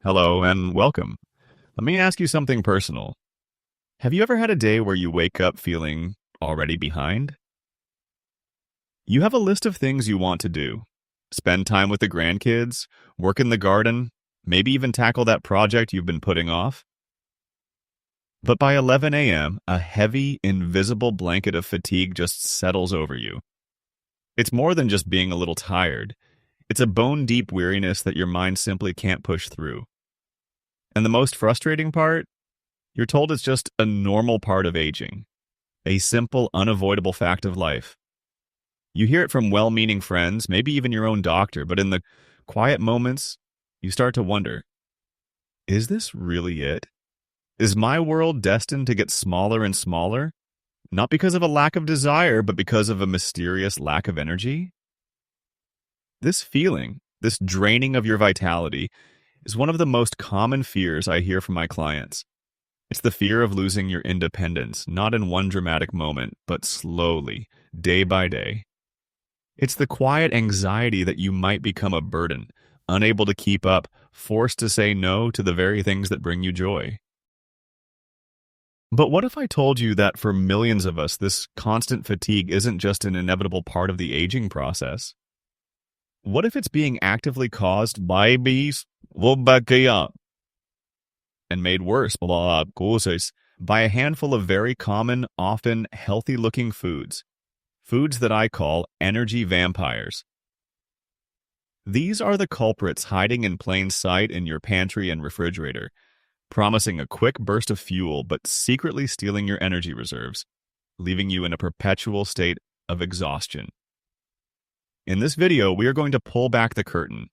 Hello and welcome. Let me ask you something personal. Have you ever had a day where you wake up feeling already behind? You have a list of things you want to do. Spend time with the grandkids, work in the garden, maybe even tackle that project you've been putting off. But by 11 a.m., a heavy, invisible blanket of fatigue just settles over you. It's more than just being a little tired. It's a bone-deep weariness that your mind simply can't push through. And the most frustrating part? You're told it's just a normal part of aging, a simple, unavoidable fact of life. You hear it from well-meaning friends, maybe even your own doctor, but in the quiet moments, you start to wonder, is this really it? Is my world destined to get smaller and smaller? Not because of a lack of desire, but because of a mysterious lack of energy? This feeling, this draining of your vitality, is one of the most common fears I hear from my clients. It's the fear of losing your independence, not in one dramatic moment, but slowly, day by day. It's the quiet anxiety that you might become a burden, unable to keep up, forced to say no to the very things that bring you joy. But what if I told you that for millions of us, this constant fatigue isn't just an inevitable part of the aging process? What if it's being actively caused by bees and made worse by a handful of very common, often healthy-looking foods? Foods that I call energy vampires. These are the culprits hiding in plain sight in your pantry and refrigerator, promising a quick burst of fuel but secretly stealing your energy reserves, leaving you in a perpetual state of exhaustion. In this video, we are going to pull back the curtain.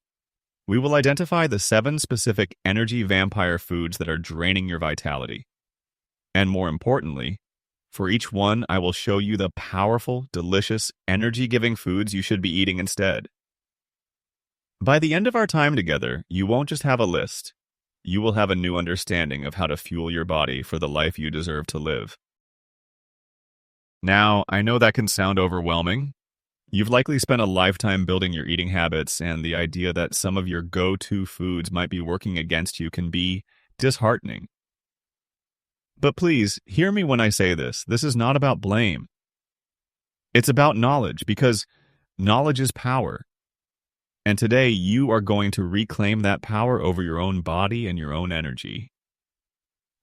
We will identify the 7 specific energy vampire foods that are draining your vitality. And more importantly, for each one, I will show you the powerful, delicious, energy-giving foods you should be eating instead. By the end of our time together, you won't just have a list. You will have a new understanding of how to fuel your body for the life you deserve to live. Now, I know that can sound overwhelming. You've likely spent a lifetime building your eating habits, and the idea that some of your go-to foods might be working against you can be disheartening. But please, hear me when I say this. This is not about blame. It's about knowledge, because knowledge is power. And today, you are going to reclaim that power over your own body and your own energy.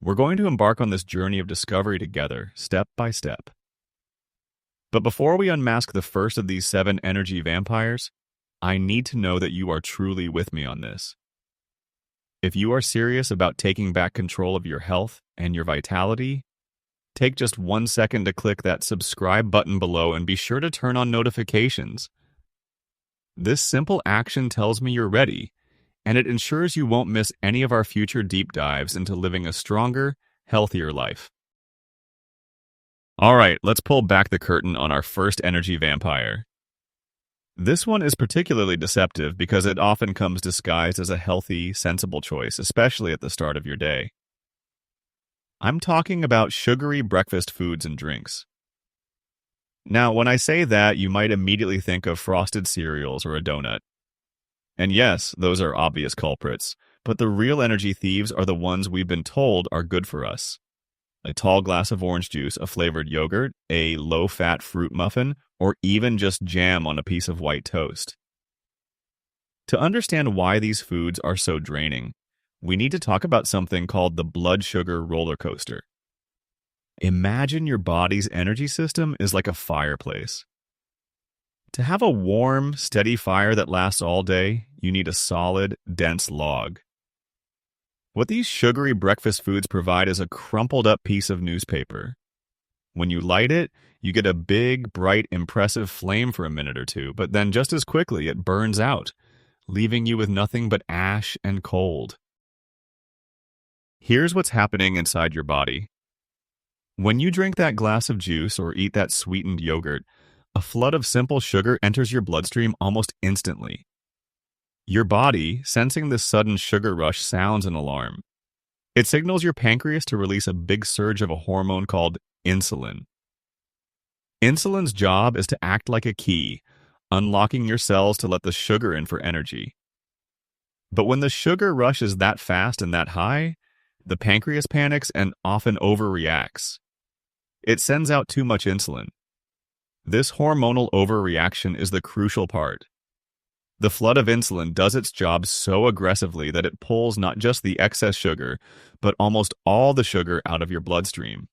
We're going to embark on this journey of discovery together, step by step. But before we unmask the first of these 7 energy vampires, I need to know that you are truly with me on this. If you are serious about taking back control of your health and your vitality, take just 1 second to click that subscribe button below and be sure to turn on notifications. This simple action tells me you're ready, and it ensures you won't miss any of our future deep dives into living a stronger, healthier life. All right, let's pull back the curtain on our first energy vampire. This one is particularly deceptive because it often comes disguised as a healthy, sensible choice, especially at the start of your day. I'm talking about sugary breakfast foods and drinks. Now, when I say that, you might immediately think of frosted cereals or a donut. And yes, those are obvious culprits, but the real energy thieves are the ones we've been told are good for us. A tall glass of orange juice, a flavored yogurt, a low-fat fruit muffin, or even just jam on a piece of white toast. To understand why these foods are so draining, we need to talk about something called the blood sugar roller coaster. Imagine your body's energy system is like a fireplace. To have a warm, steady fire that lasts all day, you need a solid, dense log. What these sugary breakfast foods provide is a crumpled up piece of newspaper. When you light it, you get a big, bright, impressive flame for a minute or two, but then just as quickly it burns out, leaving you with nothing but ash and cold. Here's what's happening inside your body. When you drink that glass of juice or eat that sweetened yogurt, a flood of simple sugar enters your bloodstream almost instantly. Your body, sensing this sudden sugar rush, sounds an alarm. It signals your pancreas to release a big surge of a hormone called insulin. Insulin's job is to act like a key, unlocking your cells to let the sugar in for energy. But when the sugar rush is that fast and that high, the pancreas panics and often overreacts. It sends out too much insulin. This hormonal overreaction is the crucial part. The flood of insulin does its job so aggressively that it pulls not just the excess sugar, but almost all the sugar out of your bloodstream.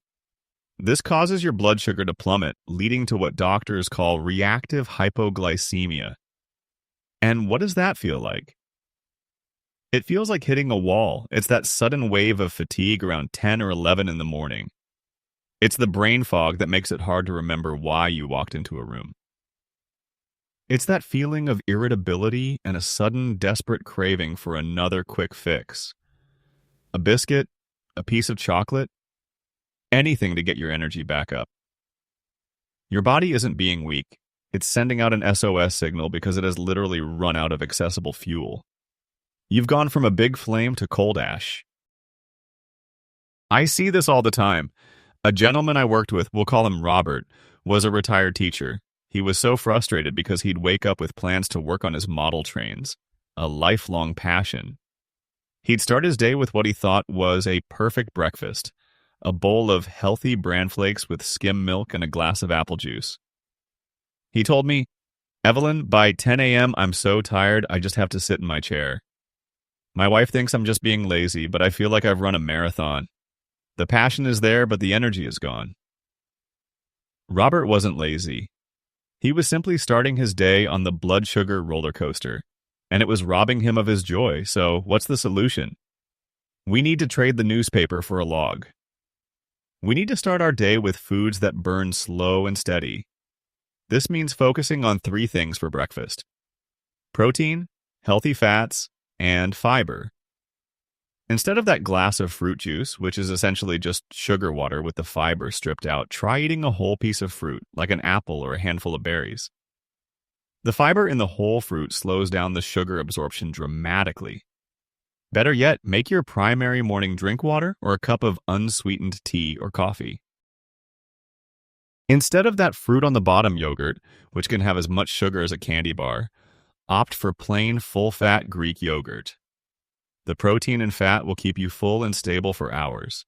This causes your blood sugar to plummet, leading to what doctors call reactive hypoglycemia. And what does that feel like? It feels like hitting a wall. It's that sudden wave of fatigue around 10 or 11 in the morning. It's the brain fog that makes it hard to remember why you walked into a room. It's that feeling of irritability and a sudden, desperate craving for another quick fix. A biscuit, a piece of chocolate, anything to get your energy back up. Your body isn't being weak. It's sending out an SOS signal because it has literally run out of accessible fuel. You've gone from a big flame to cold ash. I see this all the time. A gentleman I worked with, we'll call him Robert, was a retired teacher. He was so frustrated because he'd wake up with plans to work on his model trains, a lifelong passion. He'd start his day with what he thought was a perfect breakfast, a bowl of healthy bran flakes with skim milk and a glass of apple juice. He told me, "Evelyn, by 10 a.m. I'm so tired I just have to sit in my chair. My wife thinks I'm just being lazy, but I feel like I've run a marathon. The passion is there, but the energy is gone." Robert wasn't lazy. He was simply starting his day on the blood sugar roller coaster, and it was robbing him of his joy. So what's the solution? We need to trade the newspaper for a log. We need to start our day with foods that burn slow and steady. This means focusing on 3 things for breakfast: protein, healthy fats, and fiber. Instead of that glass of fruit juice, which is essentially just sugar water with the fiber stripped out, try eating a whole piece of fruit, like an apple or a handful of berries. The fiber in the whole fruit slows down the sugar absorption dramatically. Better yet, make your primary morning drink water or a cup of unsweetened tea or coffee. Instead of that fruit on the bottom yogurt, which can have as much sugar as a candy bar, opt for plain full-fat Greek yogurt. The protein and fat will keep you full and stable for hours.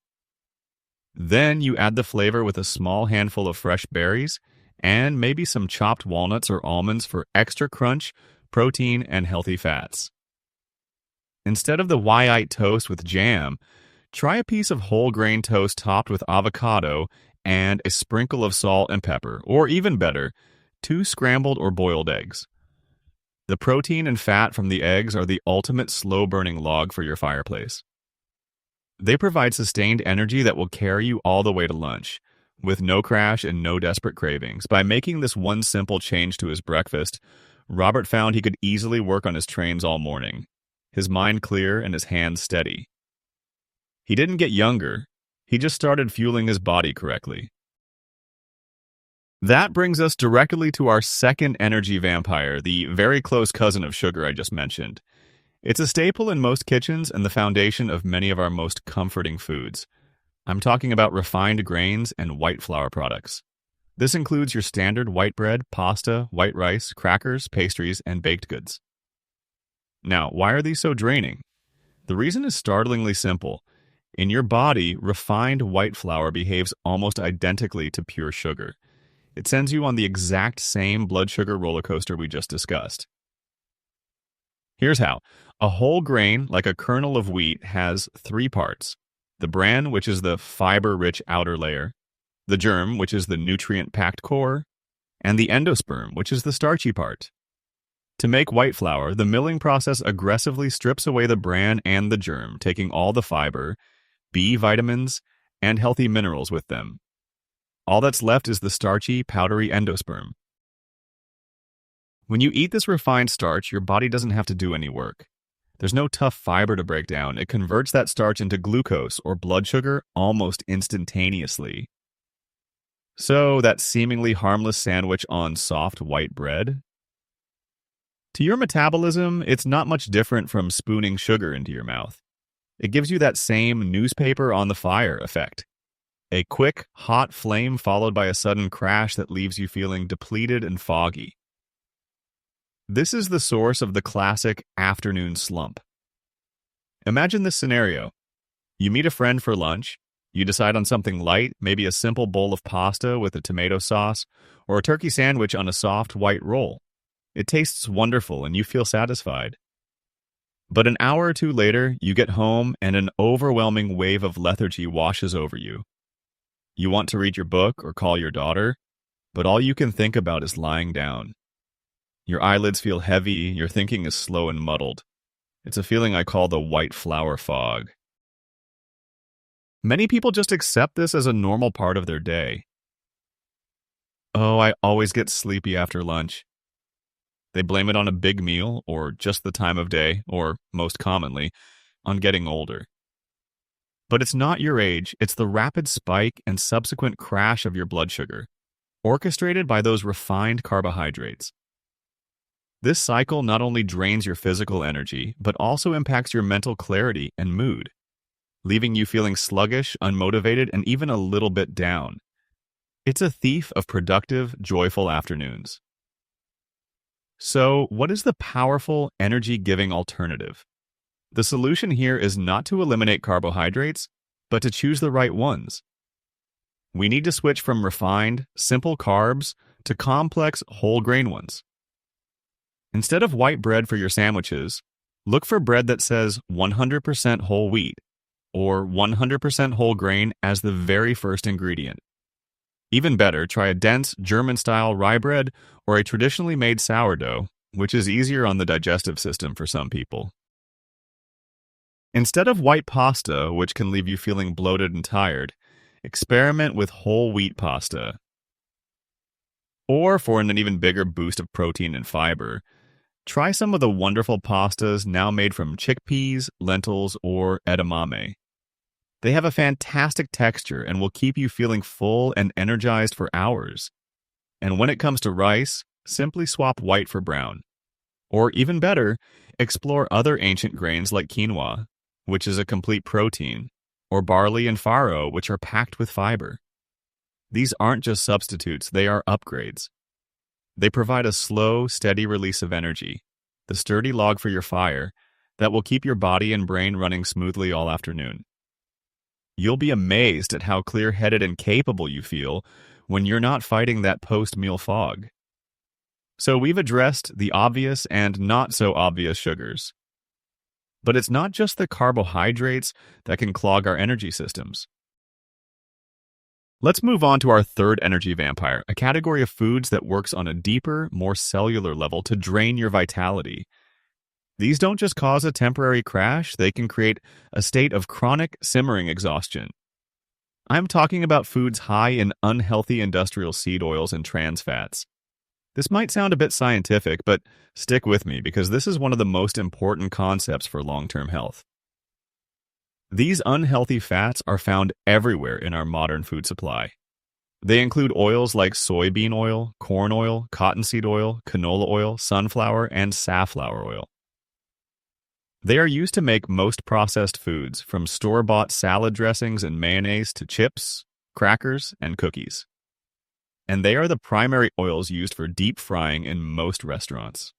Then you add the flavor with a small handful of fresh berries and maybe some chopped walnuts or almonds for extra crunch, protein, and healthy fats. Instead of the white toast with jam, try a piece of whole grain toast topped with avocado and a sprinkle of salt and pepper, or even better, 2 scrambled or boiled eggs. The protein and fat from the eggs are the ultimate slow-burning log for your fireplace. They provide sustained energy that will carry you all the way to lunch, with no crash and no desperate cravings. By making this one simple change to his breakfast, Robert found he could easily work on his trains all morning, his mind clear and his hands steady. He didn't get younger, he just started fueling his body correctly. That brings us directly to our second energy vampire, the very close cousin of sugar I just mentioned. It's a staple in most kitchens and the foundation of many of our most comforting foods. I'm talking about refined grains and white flour products. This includes your standard white bread, pasta, white rice, crackers, pastries, and baked goods. Now, why are these so draining? The reason is startlingly simple. In your body, refined white flour behaves almost identically to pure sugar. It sends you on the exact same blood sugar roller coaster we just discussed. Here's how. A whole grain, like a kernel of wheat, has 3 parts. The bran, which is the fiber-rich outer layer, the germ, which is the nutrient-packed core, and the endosperm, which is the starchy part. To make white flour, the milling process aggressively strips away the bran and the germ, taking all the fiber, B vitamins, and healthy minerals with them. All that's left is the starchy, powdery endosperm. When you eat this refined starch, your body doesn't have to do any work. There's no tough fiber to break down. It converts that starch into glucose or blood sugar almost instantaneously. So, that seemingly harmless sandwich on soft white bread? To your metabolism, it's not much different from spooning sugar into your mouth. It gives you that same newspaper on the fire effect. A quick, hot flame followed by a sudden crash that leaves you feeling depleted and foggy. This is the source of the classic afternoon slump. Imagine this scenario. You meet a friend for lunch. You decide on something light, maybe a simple bowl of pasta with a tomato sauce, or a turkey sandwich on a soft white roll. It tastes wonderful and you feel satisfied. But an hour or two later, you get home and an overwhelming wave of lethargy washes over you. You want to read your book or call your daughter, but all you can think about is lying down. Your eyelids feel heavy, your thinking is slow and muddled. It's a feeling I call the white flower fog. Many people just accept this as a normal part of their day. Oh, I always get sleepy after lunch. They blame it on a big meal, or just the time of day, or, most commonly, on getting older. But it's not your age, it's the rapid spike and subsequent crash of your blood sugar, orchestrated by those refined carbohydrates. This cycle not only drains your physical energy, but also impacts your mental clarity and mood, leaving you feeling sluggish, unmotivated, and even a little bit down. It's a thief of productive, joyful afternoons. So, what is the powerful, energy-giving alternative? The solution here is not to eliminate carbohydrates, but to choose the right ones. We need to switch from refined, simple carbs to complex, whole grain ones. Instead of white bread for your sandwiches, look for bread that says 100% whole wheat or 100% whole grain as the very first ingredient. Even better, try a dense German-style rye bread or a traditionally made sourdough, which is easier on the digestive system for some people. Instead of white pasta, which can leave you feeling bloated and tired, experiment with whole wheat pasta. Or for an even bigger boost of protein and fiber, try some of the wonderful pastas now made from chickpeas, lentils, or edamame. They have a fantastic texture and will keep you feeling full and energized for hours. And when it comes to rice, simply swap white for brown. Or even better, explore other ancient grains like quinoa, which is a complete protein, or barley and farro, which are packed with fiber. These aren't just substitutes, they are upgrades. They provide a slow, steady release of energy, the sturdy log for your fire, that will keep your body and brain running smoothly all afternoon. You'll be amazed at how clear-headed and capable you feel when you're not fighting that post-meal fog. So we've addressed the obvious and not so obvious sugars. But it's not just the carbohydrates that can clog our energy systems. Let's move on to our third energy vampire, a category of foods that works on a deeper, more cellular level to drain your vitality. These don't just cause a temporary crash, they can create a state of chronic, simmering exhaustion. I'm talking about foods high in unhealthy industrial seed oils and trans fats. This might sound a bit scientific, but stick with me because this is one of the most important concepts for long-term health. These unhealthy fats are found everywhere in our modern food supply. They include oils like soybean oil, corn oil, cottonseed oil, canola oil, sunflower, and safflower oil. They are used to make most processed foods, from store-bought salad dressings and mayonnaise to chips, crackers, and cookies. And they are the primary oils used for deep frying in most restaurants.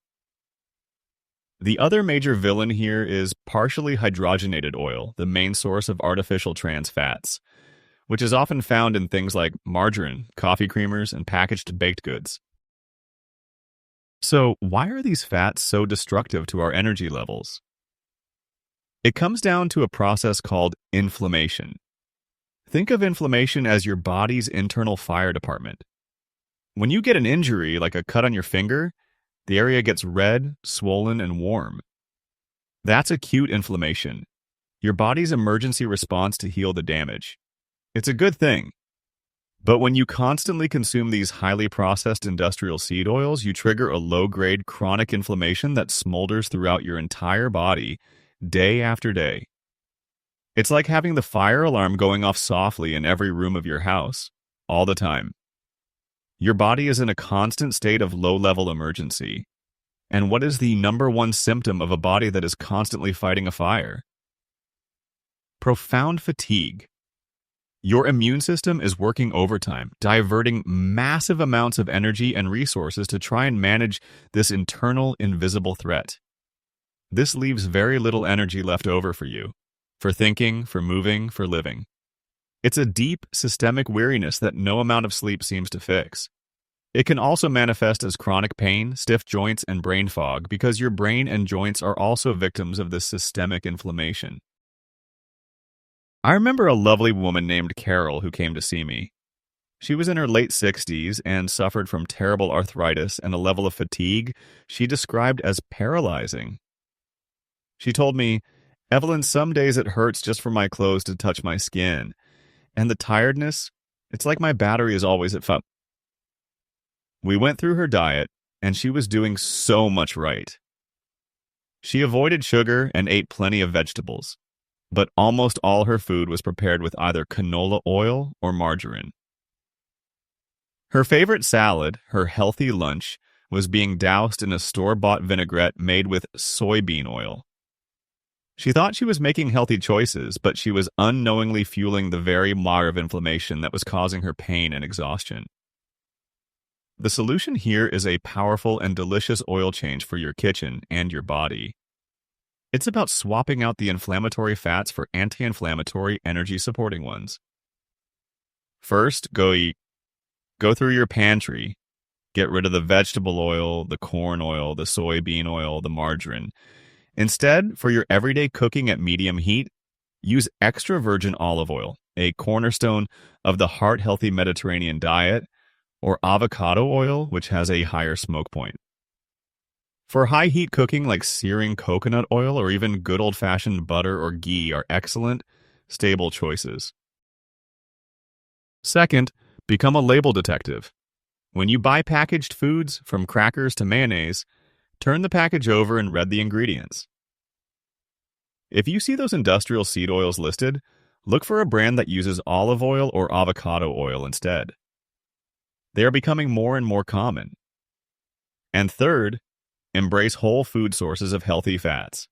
The other major villain here is partially hydrogenated oil, the main source of artificial trans fats, which is often found in things like margarine, coffee creamers, and packaged baked goods. So, why are these fats so destructive to our energy levels? It comes down to a process called inflammation. Think of inflammation as your body's internal fire department. When you get an injury, like a cut on your finger, the area gets red, swollen, and warm. That's acute inflammation, your body's emergency response to heal the damage. It's a good thing. But when you constantly consume these highly processed industrial seed oils, you trigger a low-grade chronic inflammation that smolders throughout your entire body, day after day. It's like having the fire alarm going off softly in every room of your house, all the time. Your body is in a constant state of low-level emergency. And what is the number one symptom of a body that is constantly fighting a fire? Profound fatigue. Your immune system is working overtime, diverting massive amounts of energy and resources to try and manage this internal invisible threat. This leaves very little energy left over for you, for thinking, for moving, for living. It's a deep, systemic weariness that no amount of sleep seems to fix. It can also manifest as chronic pain, stiff joints, and brain fog because your brain and joints are also victims of this systemic inflammation. I remember a lovely woman named Carol who came to see me. She was in her late 60s and suffered from terrible arthritis and a level of fatigue she described as paralyzing. She told me, "Evelyn, some days it hurts just for my clothes to touch my skin. And the tiredness, it's like my battery is always at full." We went through her diet, and she was doing so much right. She avoided sugar and ate plenty of vegetables, but almost all her food was prepared with either canola oil or margarine. Her favorite salad, her healthy lunch, was being doused in a store-bought vinaigrette made with soybean oil. She thought she was making healthy choices, but she was unknowingly fueling the very mire of inflammation that was causing her pain and exhaustion. The solution here is a powerful and delicious oil change for your kitchen and your body. It's about swapping out the inflammatory fats for anti-inflammatory, energy-supporting ones. First, go through your pantry. Get rid of the vegetable oil, the corn oil, the soybean oil, the margarine. Instead, for your everyday cooking at medium heat, use extra virgin olive oil, a cornerstone of the heart-healthy Mediterranean diet, or avocado oil, which has a higher smoke point. For high-heat cooking like searing coconut oil or even good old-fashioned butter or ghee are excellent, stable choices. Second, become a label detective. When you buy packaged foods, from crackers to mayonnaise, turn the package over and read the ingredients. If you see those industrial seed oils listed, look for a brand that uses olive oil or avocado oil instead. They are becoming more and more common. And third, embrace whole food sources of healthy fats.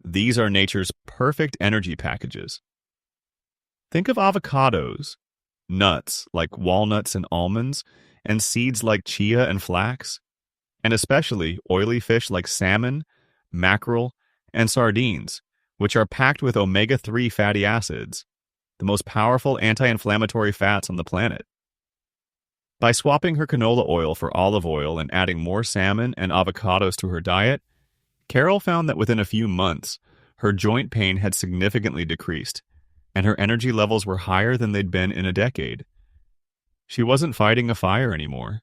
These are nature's perfect energy packages. Think of avocados, nuts like walnuts and almonds, and seeds like chia and flax, and especially oily fish like salmon, mackerel, and sardines, which are packed with omega-3 fatty acids, the most powerful anti-inflammatory fats on the planet. By swapping her canola oil for olive oil and adding more salmon and avocados to her diet, Carol found that within a few months, her joint pain had significantly decreased, and her energy levels were higher than they'd been in a decade. She wasn't fighting a fire anymore.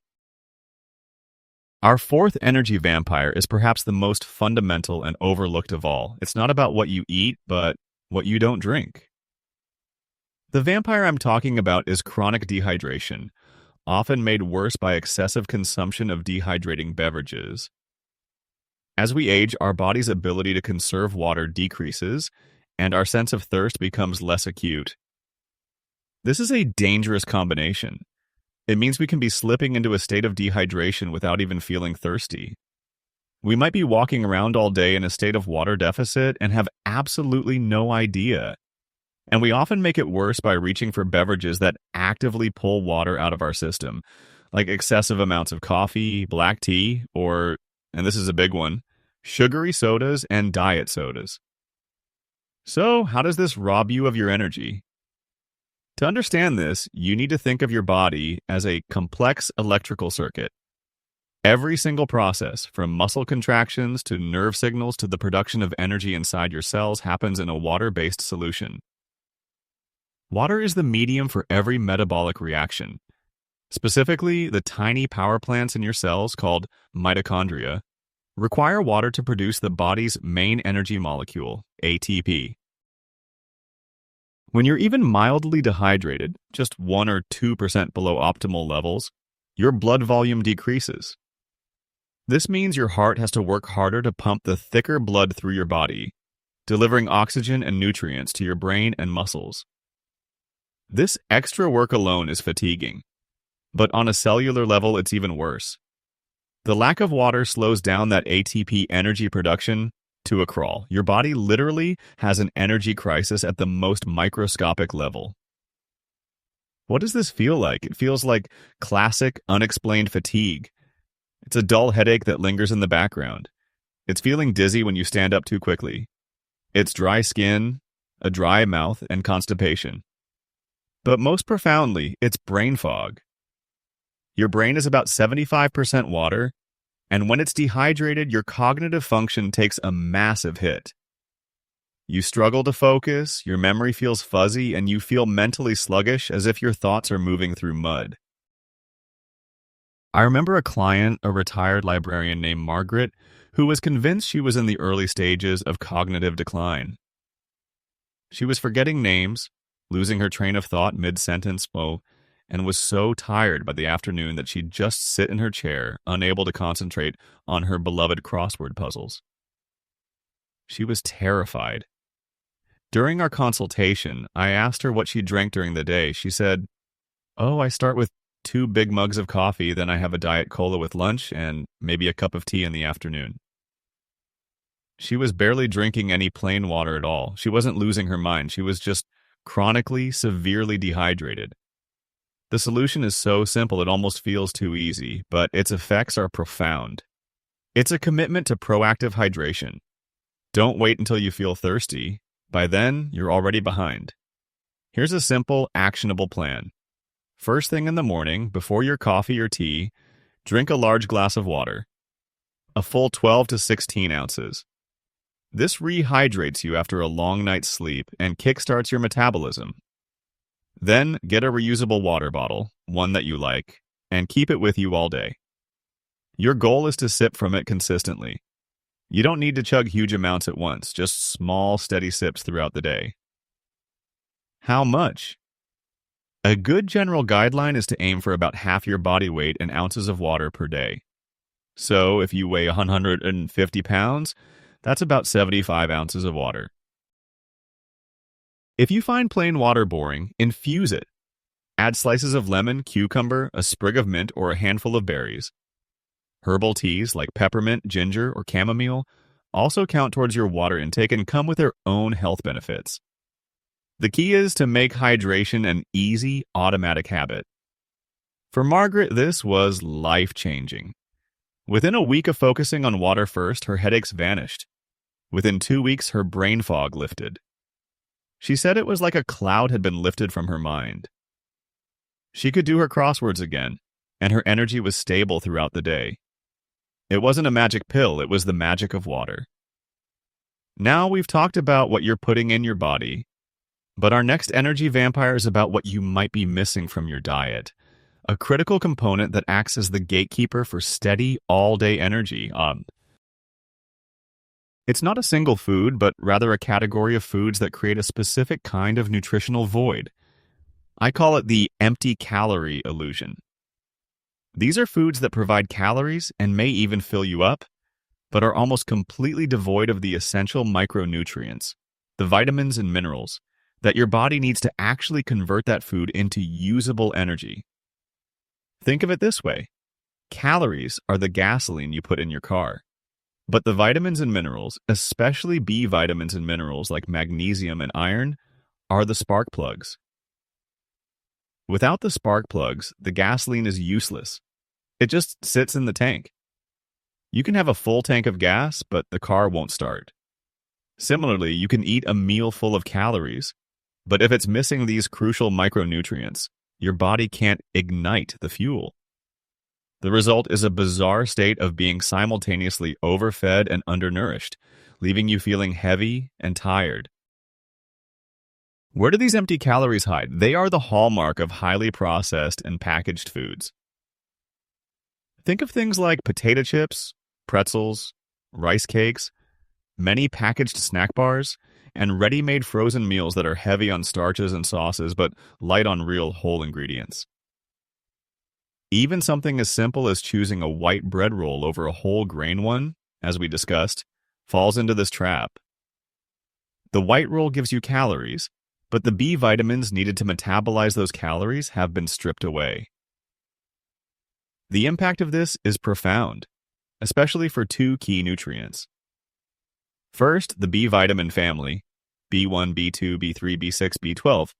Our fourth energy vampire is perhaps the most fundamental and overlooked of all. It's not about what you eat, but what you don't drink. The vampire I'm talking about is chronic dehydration, often made worse by excessive consumption of dehydrating beverages. As we age, our body's ability to conserve water decreases, and our sense of thirst becomes less acute. This is a dangerous combination. It means we can be slipping into a state of dehydration without even feeling thirsty. We might be walking around all day in a state of water deficit and have absolutely no idea. And we often make it worse by reaching for beverages that actively pull water out of our system, like excessive amounts of coffee, black tea, or, and this is a big one, sugary sodas and diet sodas. So, how does this rob you of your energy? To understand this, you need to think of your body as a complex electrical circuit. Every single process, from muscle contractions to nerve signals to the production of energy inside your cells, happens in a water-based solution. Water is the medium for every metabolic reaction. Specifically, the tiny power plants in your cells, called mitochondria, require water to produce the body's main energy molecule, ATP. When you're even mildly dehydrated, just 1 or 2% below optimal levels, your blood volume decreases. This means your heart has to work harder to pump the thicker blood through your body, delivering oxygen and nutrients to your brain and muscles. This extra work alone is fatiguing, but on a cellular level, it's even worse. The lack of water slows down that ATP energy production to a crawl. Your body literally has an energy crisis at the most microscopic level. What does this feel like? It feels like classic, unexplained fatigue. It's a dull headache that lingers in the background. It's feeling dizzy when you stand up too quickly. It's dry skin, a dry mouth, and constipation. But most profoundly, it's brain fog. Your brain is about 75% water, and when it's dehydrated, your cognitive function takes a massive hit. You struggle to focus, your memory feels fuzzy, and you feel mentally sluggish as if your thoughts are moving through mud. I remember a client, a retired librarian named Margaret, who was convinced she was in the early stages of cognitive decline. She was forgetting names, losing her train of thought mid-sentence, and was so tired by the afternoon that she'd just sit in her chair, unable to concentrate on her beloved crossword puzzles. She was terrified. During our consultation, I asked her what she drank during the day. She said, "Oh, I start with 2 big mugs of coffee, then I have a Diet Cola with lunch and maybe a cup of tea in the afternoon." She was barely drinking any plain water at all. She wasn't losing her mind. She was just chronically, severely dehydrated. The solution is so simple it almost feels too easy, but its effects are profound. It's a commitment to proactive hydration. Don't wait until you feel thirsty. By then, you're already behind. Here's a simple, actionable plan. First thing in the morning, before your coffee or tea, drink a large glass of water. A full 12 to 16 ounces. This rehydrates you after a long night's sleep and kickstarts your metabolism. Then get a reusable water bottle, one that you like, and keep it with you all day. Your goal is to sip from it consistently. You don't need to chug huge amounts at once, just small, steady sips throughout the day. How much? A good general guideline is to aim for about half your body weight in ounces of water per day. So if you weigh 150 pounds, that's about 75 ounces of water. If you find plain water boring, infuse it. Add slices of lemon, cucumber, a sprig of mint, or a handful of berries. Herbal teas like peppermint, ginger, or chamomile also count towards your water intake and come with their own health benefits. The key is to make hydration an easy, automatic habit. For Margaret, this was life-changing. Within a week of focusing on water first, her headaches vanished. Within 2 weeks, her brain fog lifted. She said it was like a cloud had been lifted from her mind. She could do her crosswords again, and her energy was stable throughout the day. It wasn't a magic pill, it was the magic of water. Now we've talked about what you're putting in your body, but our next energy vampire is about what you might be missing from your diet, a critical component that acts as the gatekeeper for steady, all-day energy. It's not a single food, but rather a category of foods that create a specific kind of nutritional void. I call it the empty calorie illusion. These are foods that provide calories and may even fill you up, but are almost completely devoid of the essential micronutrients, the vitamins and minerals, that your body needs to actually convert that food into usable energy. Think of it this way. Calories are the gasoline you put in your car. But the vitamins and minerals, especially B vitamins and minerals like magnesium and iron, are the spark plugs. Without the spark plugs, the gasoline is useless. It just sits in the tank. You can have a full tank of gas, but the car won't start. Similarly, you can eat a meal full of calories, but if it's missing these crucial micronutrients, your body can't ignite the fuel. The result is a bizarre state of being simultaneously overfed and undernourished, leaving you feeling heavy and tired. Where do these empty calories hide? They are the hallmark of highly processed and packaged foods. Think of things like potato chips, pretzels, rice cakes, many packaged snack bars, and ready-made frozen meals that are heavy on starches and sauces but light on real whole ingredients. Even something as simple as choosing a white bread roll over a whole grain one, as we discussed, falls into this trap. The white roll gives you calories, but the B vitamins needed to metabolize those calories have been stripped away. The impact of this is profound, especially for 2 key nutrients. First, the B vitamin family, B1, B2, B3, B6, B12,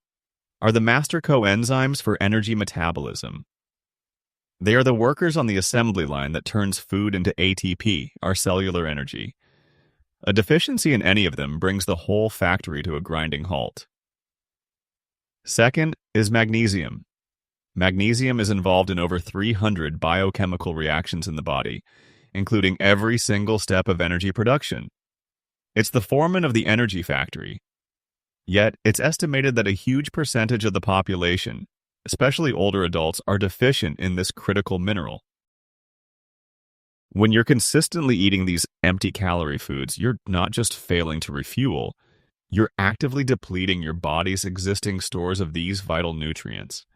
are the master coenzymes for energy metabolism. They are the workers on the assembly line that turns food into ATP, our cellular energy. A deficiency in any of them brings the whole factory to a grinding halt. Second is magnesium. Magnesium is involved in over 300 biochemical reactions in the body, including every single step of energy production. It's the foreman of the energy factory. Yet, it's estimated that a huge percentage of the population, especially older adults, are deficient in this critical mineral. When you're consistently eating these empty calorie foods, you're not just failing to refuel, you're actively depleting your body's existing stores of these vital nutrients.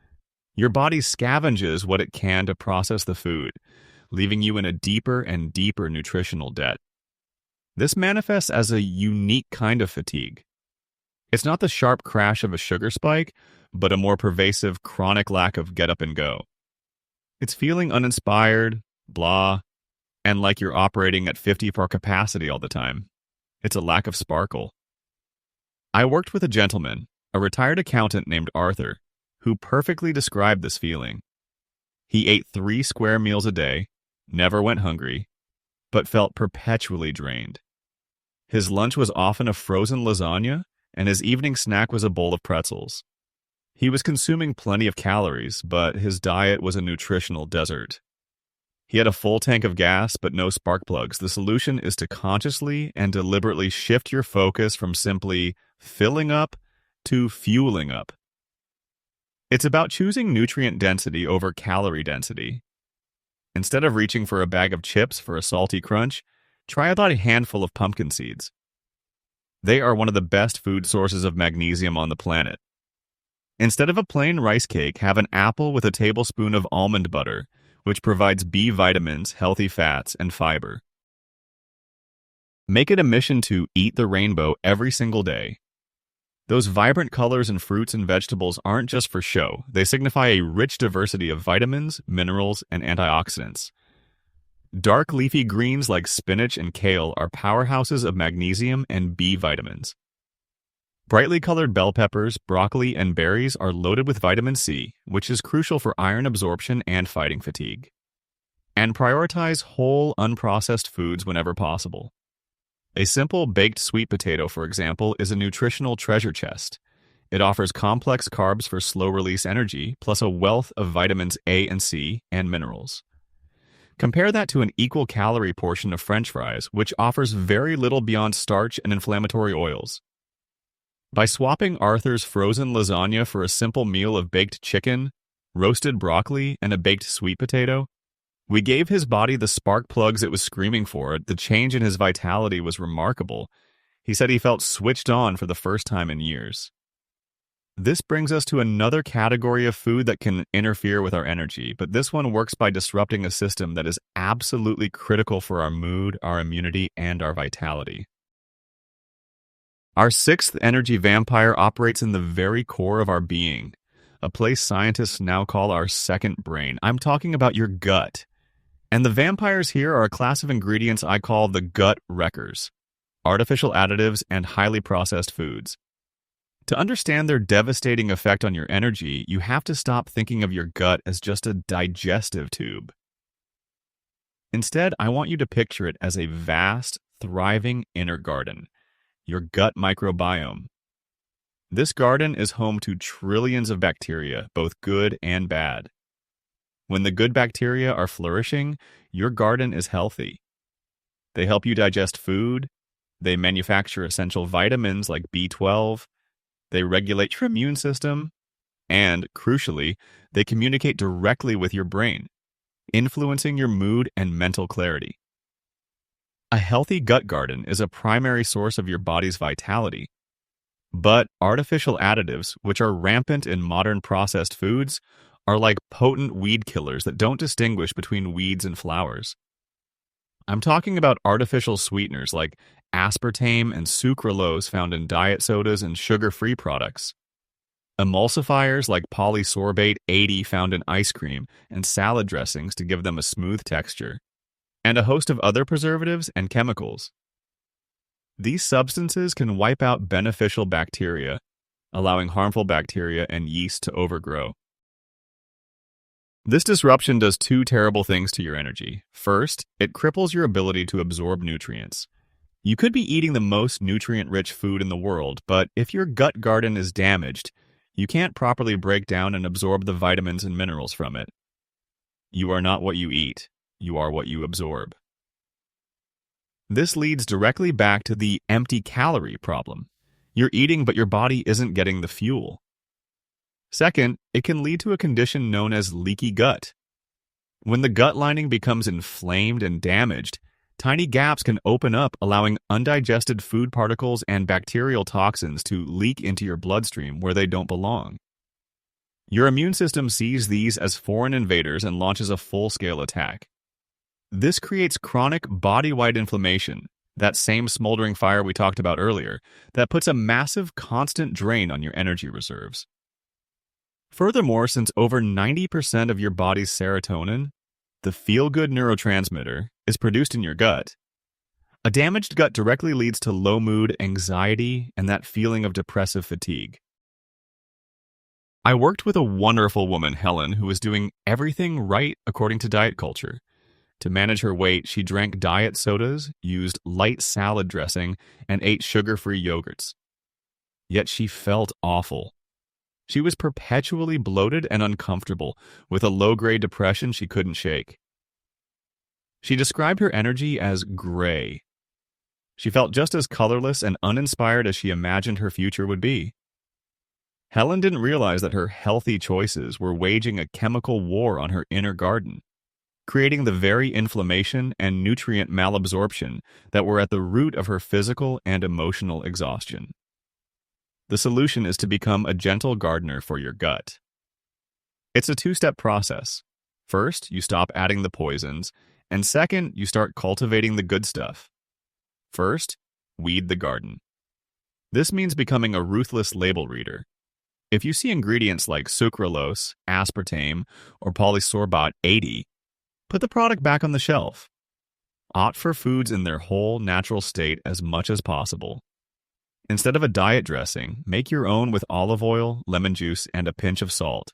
Your body scavenges what it can to process the food, leaving you in a deeper and deeper nutritional debt. This manifests as a unique kind of fatigue. It's not the sharp crash of a sugar spike, but a more pervasive chronic lack of get up and go. It's feeling uninspired, blah, and like you're operating at 50% capacity all the time. It's a lack of sparkle. I worked with a gentleman, a retired accountant named Arthur, who perfectly described this feeling. He ate 3 square meals a day, never went hungry, but felt perpetually drained. His lunch was often a frozen lasagna, and his evening snack was a bowl of pretzels. He was consuming plenty of calories, but his diet was a nutritional desert. He had a full tank of gas, but no spark plugs. The solution is to consciously and deliberately shift your focus from simply filling up to fueling up. It's about choosing nutrient density over calorie density. Instead of reaching for a bag of chips for a salty crunch, try about a handful of pumpkin seeds. They are one of the best food sources of magnesium on the planet. Instead of a plain rice cake, have an apple with a tablespoon of almond butter, which provides B vitamins, healthy fats, and fiber. Make it a mission to eat the rainbow every single day. Those vibrant colors in fruits and vegetables aren't just for show. They signify a rich diversity of vitamins, minerals, and antioxidants. Dark leafy greens like spinach and kale are powerhouses of magnesium and B vitamins. Brightly colored bell peppers, broccoli, and berries are loaded with vitamin C, which is crucial for iron absorption and fighting fatigue. And prioritize whole, unprocessed foods whenever possible. A simple baked sweet potato, for example, is a nutritional treasure chest. It offers complex carbs for slow-release energy, plus a wealth of vitamins A and C and minerals. Compare that to an equal calorie portion of French fries, which offers very little beyond starch and inflammatory oils. By swapping Arthur's frozen lasagna for a simple meal of baked chicken, roasted broccoli, and a baked sweet potato, we gave his body the spark plugs it was screaming for. The change in his vitality was remarkable. He said he felt switched on for the first time in years. This brings us to another category of food that can interfere with our energy, but this one works by disrupting a system that is absolutely critical for our mood, our immunity, and our vitality. Our 6th energy vampire operates in the very core of our being, a place scientists now call our second brain. I'm talking about your gut. And the vampires here are a class of ingredients I call the gut wreckers, artificial additives and highly processed foods. To understand their devastating effect on your energy, you have to stop thinking of your gut as just a digestive tube. Instead, I want you to picture it as a vast, thriving inner garden, your gut microbiome. This garden is home to trillions of bacteria, both good and bad. When the good bacteria are flourishing, your garden is healthy. They help you digest food, they manufacture essential vitamins like B12, they regulate your immune system, and, crucially, they communicate directly with your brain, influencing your mood and mental clarity. A healthy gut garden is a primary source of your body's vitality. But artificial additives, which are rampant in modern processed foods, are like potent weed killers that don't distinguish between weeds and flowers. I'm talking about artificial sweeteners like aspartame and sucralose found in diet sodas and sugar-free products, emulsifiers like polysorbate 80 found in ice cream and salad dressings to give them a smooth texture, and a host of other preservatives and chemicals. These substances can wipe out beneficial bacteria, allowing harmful bacteria and yeast to overgrow. This disruption does two terrible things to your energy. First, it cripples your ability to absorb nutrients. You could be eating the most nutrient-rich food in the world, but if your gut garden is damaged, you can't properly break down and absorb the vitamins and minerals from it. You are not what you eat. You are what you absorb. This leads directly back to the empty calorie problem. You're eating, but your body isn't getting the fuel. Second, it can lead to a condition known as leaky gut. When the gut lining becomes inflamed and damaged, tiny gaps can open up, allowing undigested food particles and bacterial toxins to leak into your bloodstream where they don't belong. Your immune system sees these as foreign invaders and launches a full-scale attack. This creates chronic body-wide inflammation, that same smoldering fire we talked about earlier, that puts a massive constant drain on your energy reserves. Furthermore, since over 90% of your body's serotonin, the feel-good neurotransmitter, is produced in your gut, a damaged gut directly leads to low mood, anxiety, and that feeling of depressive fatigue. I worked with a wonderful woman, Helen, who was doing everything right according to diet culture. To manage her weight, she drank diet sodas, used light salad dressing, and ate sugar-free yogurts. Yet she felt awful. She was perpetually bloated and uncomfortable, with a low-grade depression she couldn't shake. She described her energy as gray. She felt just as colorless and uninspired as she imagined her future would be. Helen didn't realize that her healthy choices were waging a chemical war on her inner garden, creating the very inflammation and nutrient malabsorption that were at the root of her physical and emotional exhaustion. The solution is to become a gentle gardener for your gut. It's a two-step process. First, you stop adding the poisons, and second, you start cultivating the good stuff. First, weed the garden. This means becoming a ruthless label reader. If you see ingredients like sucralose, aspartame, or polysorbate 80, put the product back on the shelf. Opt for foods in their whole natural state as much as possible. Instead of a diet dressing, make your own with olive oil, lemon juice, and a pinch of salt.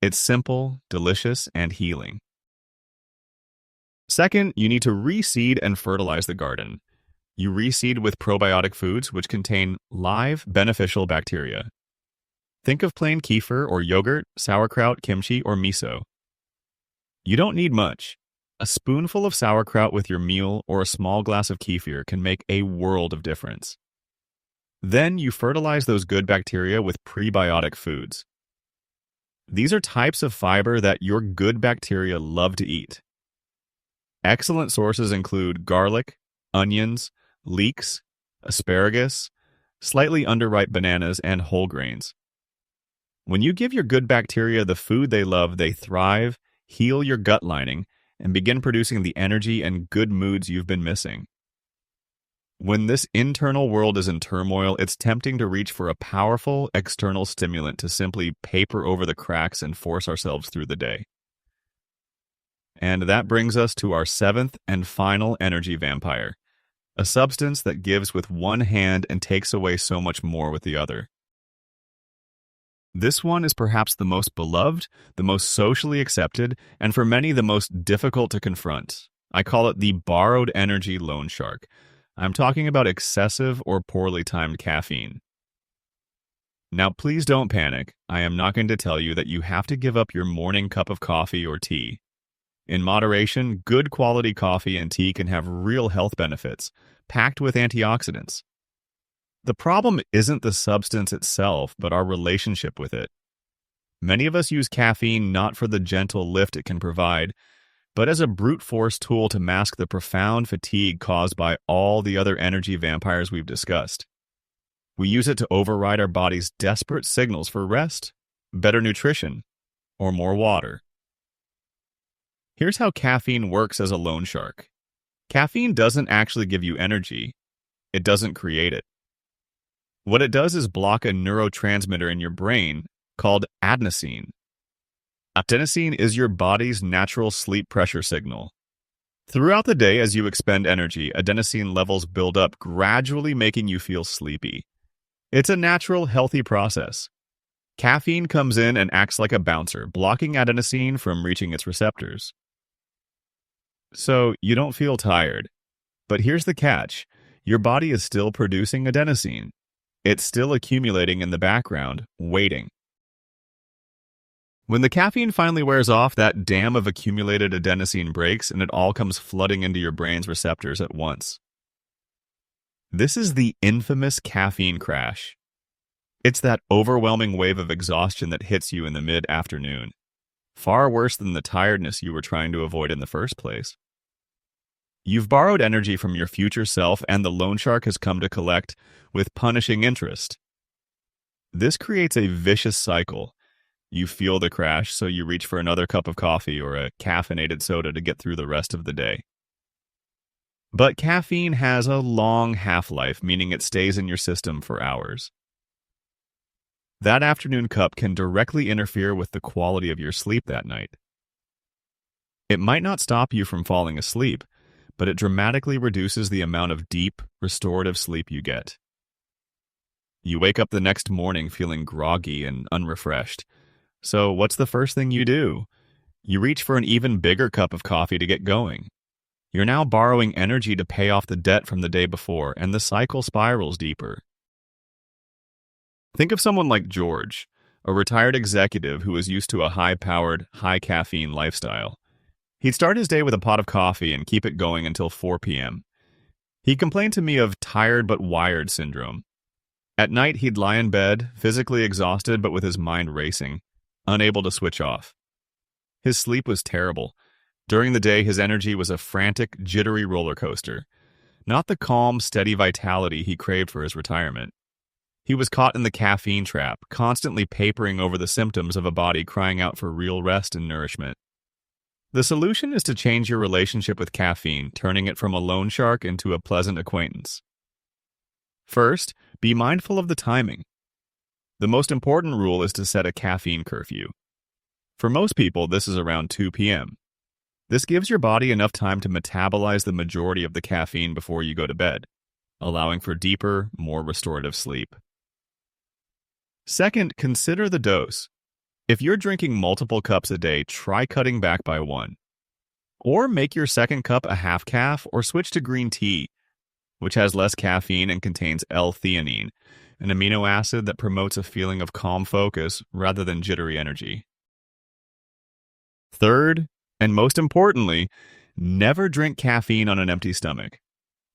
It's simple, delicious, and healing. Second, you need to reseed and fertilize the garden. You reseed with probiotic foods which contain live, beneficial bacteria. Think of plain kefir or yogurt, sauerkraut, kimchi, or miso. You don't need much. A spoonful of sauerkraut with your meal or a small glass of kefir can make a world of difference. Then you fertilize those good bacteria with prebiotic foods. These are types of fiber that your good bacteria love to eat. Excellent sources include garlic, onions, leeks, asparagus, slightly underripe bananas, and whole grains. When you give your good bacteria the food they love, they thrive, heal your gut lining, and begin producing the energy and good moods you've been missing. When this internal world is in turmoil, it's tempting to reach for a powerful external stimulant to simply paper over the cracks and force ourselves through the day. And that brings us to our seventh and final energy vampire, a substance that gives with one hand and takes away so much more with the other. This one is perhaps the most beloved, the most socially accepted, and for many the most difficult to confront. I call it the borrowed energy loan shark. I'm talking about excessive or poorly timed caffeine. Now, please don't panic. I am not going to tell you that you have to give up your morning cup of coffee or tea. In moderation, good quality coffee and tea can have real health benefits, packed with antioxidants. The problem isn't the substance itself, but our relationship with it. Many of us use caffeine not for the gentle lift it can provide, but as a brute force tool to mask the profound fatigue caused by all the other energy vampires we've discussed. We use it to override our body's desperate signals for rest, better nutrition, or more water. Here's how caffeine works as a loan shark. Caffeine doesn't actually give you energy. It doesn't create it. What it does is block a neurotransmitter in your brain called adenosine. Adenosine is your body's natural sleep pressure signal. Throughout the day, as you expend energy, adenosine levels build up, gradually making you feel sleepy. It's a natural, healthy process. Caffeine comes in and acts like a bouncer, blocking adenosine from reaching its receptors. So you don't feel tired. But here's the catch. Your body is still producing adenosine. It's still accumulating in the background, waiting. When the caffeine finally wears off, that dam of accumulated adenosine breaks and it all comes flooding into your brain's receptors at once. This is the infamous caffeine crash. It's that overwhelming wave of exhaustion that hits you in the mid-afternoon. Far worse than the tiredness you were trying to avoid in the first place. You've borrowed energy from your future self, and the loan shark has come to collect with punishing interest. This creates a vicious cycle. You feel the crash, so you reach for another cup of coffee or a caffeinated soda to get through the rest of the day. But caffeine has a long half-life, meaning it stays in your system for hours. That afternoon cup can directly interfere with the quality of your sleep that night. It might not stop you from falling asleep, but it dramatically reduces the amount of deep, restorative sleep you get. You wake up the next morning feeling groggy and unrefreshed. So what's the first thing you do? You reach for an even bigger cup of coffee to get going. You're now borrowing energy to pay off the debt from the day before, and the cycle spirals deeper. Think of someone like George, a retired executive who was used to a high-powered, high-caffeine lifestyle. He'd start his day with a pot of coffee and keep it going until 4 p.m. He complained to me of tired but wired syndrome. At night, he'd lie in bed, physically exhausted but with his mind racing, unable to switch off. His sleep was terrible. During the day, his energy was a frantic, jittery roller coaster, not the calm, steady vitality he craved for his retirement. He was caught in the caffeine trap, constantly papering over the symptoms of a body crying out for real rest and nourishment. The solution is to change your relationship with caffeine, turning it from a loan shark into a pleasant acquaintance. First, be mindful of the timing. The most important rule is to set a caffeine curfew. For most people, this is around 2 p.m. This gives your body enough time to metabolize the majority of the caffeine before you go to bed, allowing for deeper, more restorative sleep. Second, consider the dose. If you're drinking multiple cups a day, try cutting back by one. Or make your second cup a half calf or switch to green tea, which has less caffeine and contains L-theanine, an amino acid that promotes a feeling of calm focus rather than jittery energy. Third, and most importantly, never drink caffeine on an empty stomach.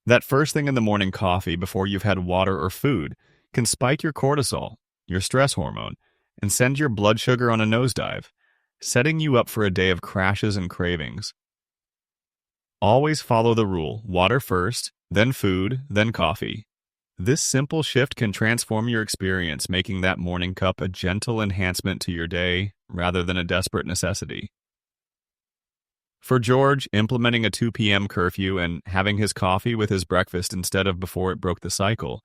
That first thing in the morning coffee before you've had water or food can spike your cortisol, your stress hormone, and send your blood sugar on a nosedive, setting you up for a day of crashes and cravings. Always follow the rule: water first, then food, then coffee. This simple shift can transform your experience, making that morning cup a gentle enhancement to your day rather than a desperate necessity. For George, implementing a 2 p.m. curfew and having his coffee with his breakfast instead of before it broke the cycle,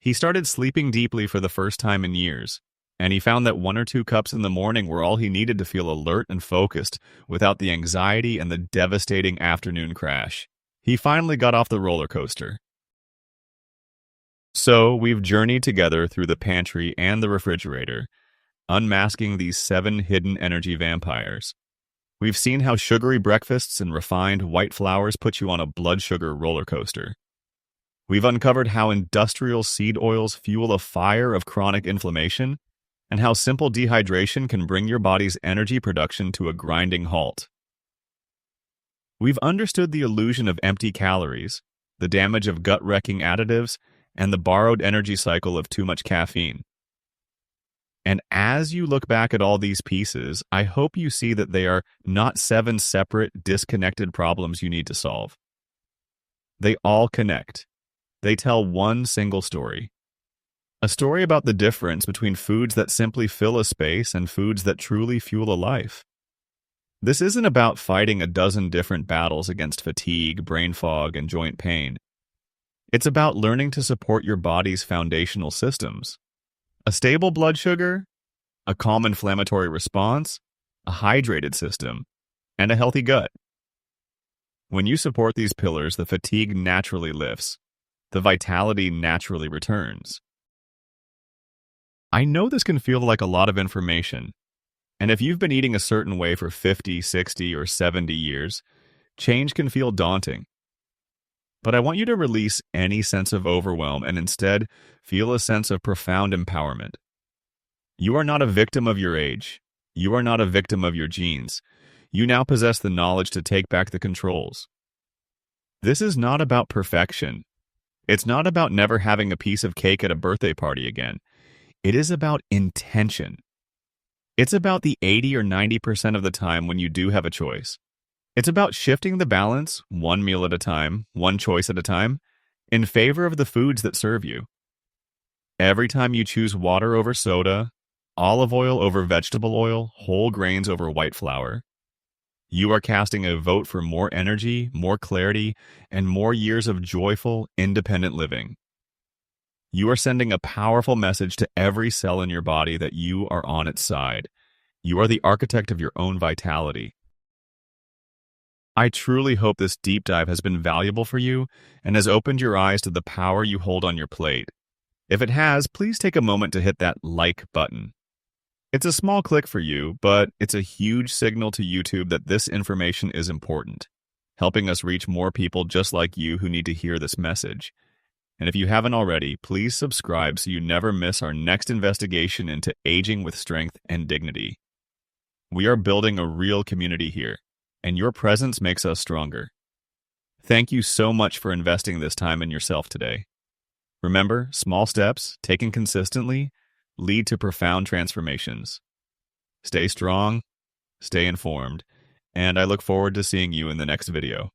he started sleeping deeply for the first time in years, and he found that 1 or 2 cups in the morning were all he needed to feel alert and focused without the anxiety and the devastating afternoon crash. He finally got off the roller coaster. So, we've journeyed together through the pantry and the refrigerator, unmasking these 7 hidden energy vampires. We've seen how sugary breakfasts and refined white flours put you on a blood sugar roller coaster. We've uncovered how industrial seed oils fuel a fire of chronic inflammation, and how simple dehydration can bring your body's energy production to a grinding halt. We've understood the illusion of empty calories, the damage of gut-wrecking additives, and the borrowed energy cycle of too much caffeine. And as you look back at all these pieces, I hope you see that they are not 7 separate, disconnected problems you need to solve. They all connect. They tell one single story. A story about the difference between foods that simply fill a space and foods that truly fuel a life. This isn't about fighting a dozen different battles against fatigue, brain fog, and joint pain. It's about learning to support your body's foundational systems. A stable blood sugar, a calm inflammatory response, a hydrated system, and a healthy gut. When you support these pillars, the fatigue naturally lifts. The vitality naturally returns. I know this can feel like a lot of information, and if you've been eating a certain way for 50, 60, or 70 years, change can feel daunting. But I want you to release any sense of overwhelm and instead feel a sense of profound empowerment. You are not a victim of your age. You are not a victim of your genes. You now possess the knowledge to take back the controls. This is not about perfection. It's not about never having a piece of cake at a birthday party again. It is about intention. It's about the 80 or 90% of the time when you do have a choice. It's about shifting the balance, one meal at a time, one choice at a time, in favor of the foods that serve you. Every time you choose water over soda, olive oil over vegetable oil, whole grains over white flour, you are casting a vote for more energy, more clarity, and more years of joyful, independent living. You are sending a powerful message to every cell in your body that you are on its side. You are the architect of your own vitality. I truly hope this deep dive has been valuable for you and has opened your eyes to the power you hold on your plate. If it has, please take a moment to hit that like button. It's a small click for you, but it's a huge signal to YouTube that this information is important, helping us reach more people just like you who need to hear this message. And if you haven't already, please subscribe so you never miss our next investigation into aging with strength and dignity. We are building a real community here, and your presence makes us stronger. Thank you so much for investing this time in yourself today. Remember, small steps, taken consistently, lead to profound transformations. Stay strong, stay informed, and I look forward to seeing you in the next video.